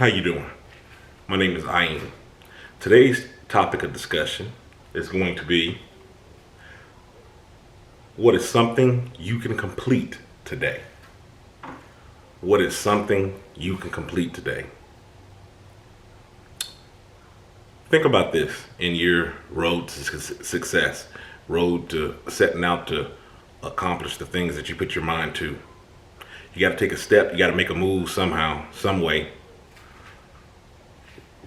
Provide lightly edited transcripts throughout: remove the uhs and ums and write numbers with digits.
How you doing? My name is Ayn. Today's topic of discussion is going to be, what is something you can complete today? What is something you can complete today? Think about this in your road to success, road to setting out to accomplish the things that you put your mind to. You got to take a step, you got to make a move somehow, some way.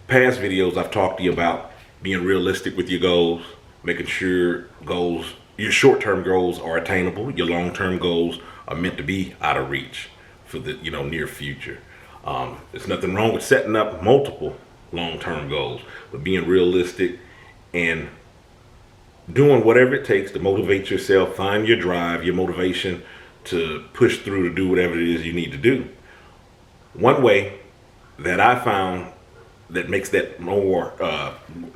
Past videos I've talked to you about being realistic with your goals, making sure your short-term goals are attainable, your long-term goals are meant to be out of reach for the near future. There's nothing wrong with setting up multiple long-term goals, but being realistic and doing whatever it takes to motivate yourself, find your drive, your motivation to push through to do whatever it is you need to do. One way that I found that makes that more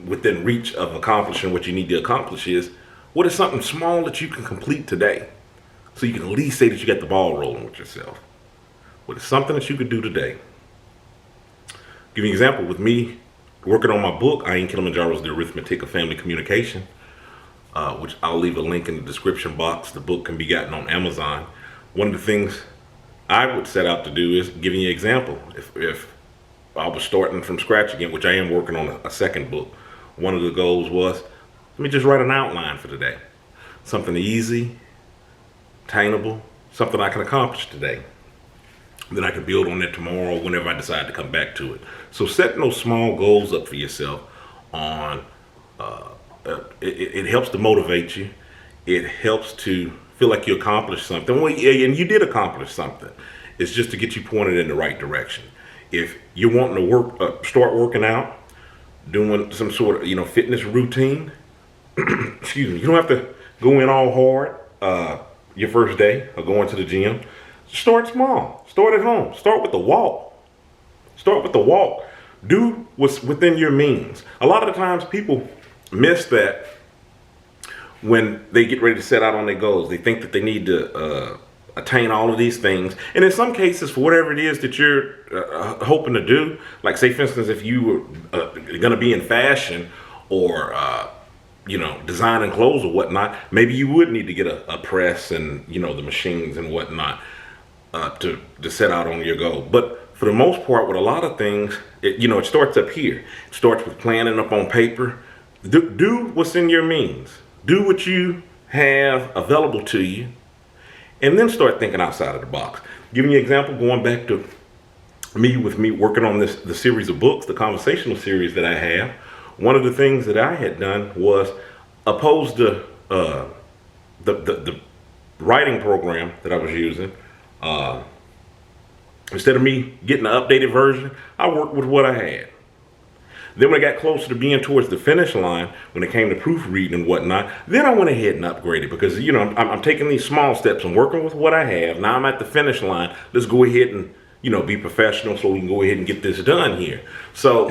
within reach of accomplishing what you need to accomplish is, what is something small that you can complete today? So you can at least say that you got the ball rolling with yourself. What is something that you could do today? Give you an example with me working on my book, Kilimanjaro's The Arithmetic of Family Communication, which I'll leave a link in the description box. The book can be gotten on Amazon. One of the things I would set out to do is giving you an example. If I was starting from scratch again, which I am working on a second book, one of the goals was, let me just write an outline for today. Something easy, attainable, something I can accomplish today. Then I can build on it tomorrow whenever I decide to come back to it. So setting those small goals up for yourself it helps to motivate you. It helps to feel like you accomplished something. Well, yeah, and you did accomplish something. It's just to get you pointed in the right direction. If you're wanting to start working out, doing some sort of fitness routine, excuse me, you don't have to go in all hard your first day of going to the gym. Start small. Start at home. Start with the walk. Start with the walk. Do what's within your means. A lot of the times people miss that when they get ready to set out on their goals. They think that they need to attain all of these things. And in some cases, for whatever it is that you're hoping to do, like say for instance, if you were going to be in fashion or designing clothes or whatnot, maybe you would need to get a press and the machines and whatnot to set out on your goal. But for the most part, with a lot of things, it starts up here. It starts with planning up on paper. Do what's in your means. Do what you have available to you, and then start thinking outside of the box. Giving you an example, going back to me working on the series of books, the Conversational series that I have. One of the things that I had done was, opposed to the writing program that I was using, instead of me getting an updated version, I worked with what I had. Then when I got closer to being towards the finish line, when it came to proofreading and whatnot, then I went ahead and upgraded because, I'm taking these small steps and working with what I have. Now I'm at the finish line. Let's go ahead and, be professional so we can go ahead and get this done here. So,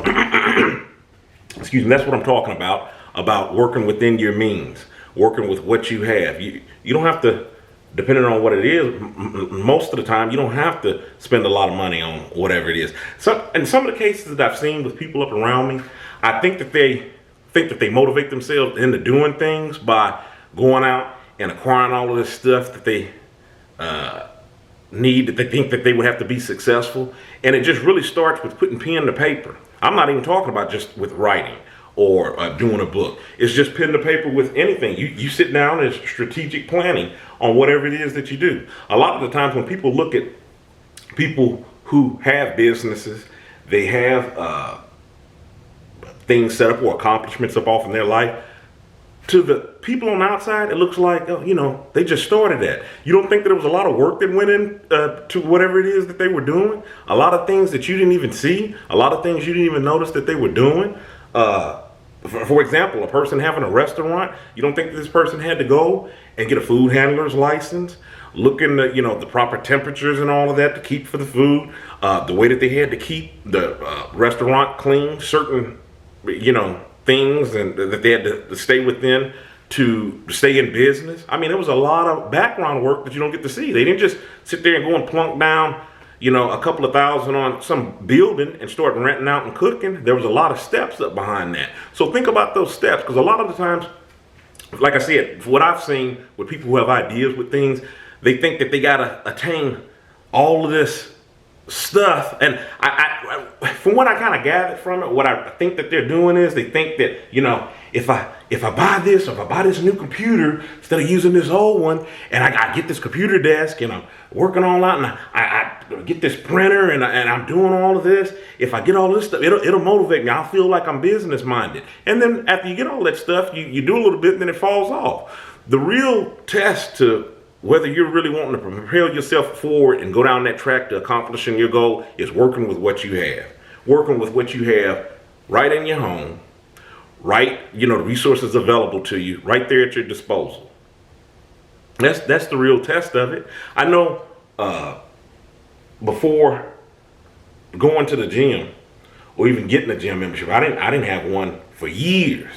excuse me, that's what I'm talking about working within your means, working with what you have. You don't have to, depending on what it is, most of the time, you don't have to spend a lot of money on whatever it is. So, in some of the cases that I've seen with people up around me, I think that they motivate themselves into doing things by going out and acquiring all of this stuff that they need, that they think that they would have to be successful. And it just really starts with putting pen to paper. I'm not even talking about just with writing or doing a book. It's just pen to paper with anything. You sit down and strategic planning on whatever it is that you do. A lot of the times when people look at people who have businesses, they have things set up or accomplishments up off in their life. To the people on the outside, it looks like, they just started that. You don't think that there was a lot of work that went in to whatever it is that they were doing? A lot of things that you didn't even see, a lot of things you didn't even notice that they were doing. For example, a person having a restaurant, you don't think this person had to go and get a food handler's license, look in the proper temperatures and all of that to keep for the food, the way that they had to keep the restaurant clean, certain, things and that they had to stay within to stay in business. I mean, there was a lot of background work that you don't get to see. They didn't just sit there and go and plunk down, a couple of thousand on some building and start renting out and cooking, there was a lot of steps up behind that. So think about those steps, because a lot of the times, like I said, what I've seen with people who have ideas with things, they think that they gotta attain all of this stuff. And from what I kind of gathered from it, what I think that they're doing is they think that, if I buy this, or if I buy this new computer instead of using this old one, and I get this computer desk and I'm working all out, and I get this printer and I'm doing all of this, if I get all this stuff, it'll motivate me. I'll feel like I'm business minded. And then after you get all that stuff, you do a little bit and then it falls off. The real test to whether you're really wanting to propel yourself forward and go down that track to accomplishing your goal is working with what you have. Working with what you have right in your home, right, the resources available to you, right there at your disposal. That's the real test of it. I know before going to the gym or even getting a gym membership, I didn't have one for years,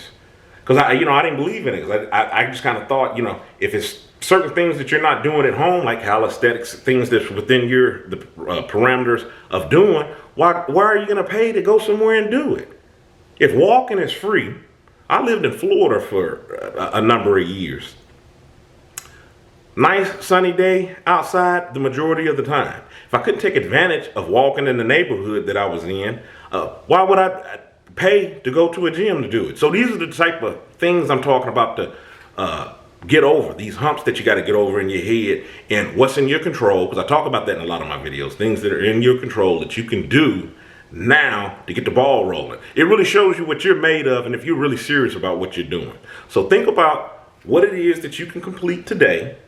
because I didn't believe in it. Because I just kind of thought, if it's certain things that you're not doing at home, like calisthenics, things that's within the parameters of doing, why are you going to pay to go somewhere and do it? If walking is free, I lived in Florida for a number of years. Nice sunny day outside the majority of the time. If I couldn't take advantage of walking in the neighborhood that I was in, why would I pay to go to a gym to do it? So these are the type of things I'm talking about to get over, these humps that you got to get over in your head, and what's in your control, because I talk about that in a lot of my videos, things that are in your control that you can do now to get the ball rolling. It really shows you what you're made of and if you're really serious about what you're doing. So think about what it is that you can complete today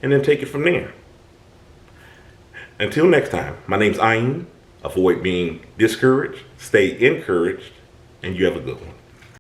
and then take it from there. Until next time, my name's Ayn. Avoid being discouraged, stay encouraged, and you have a good one.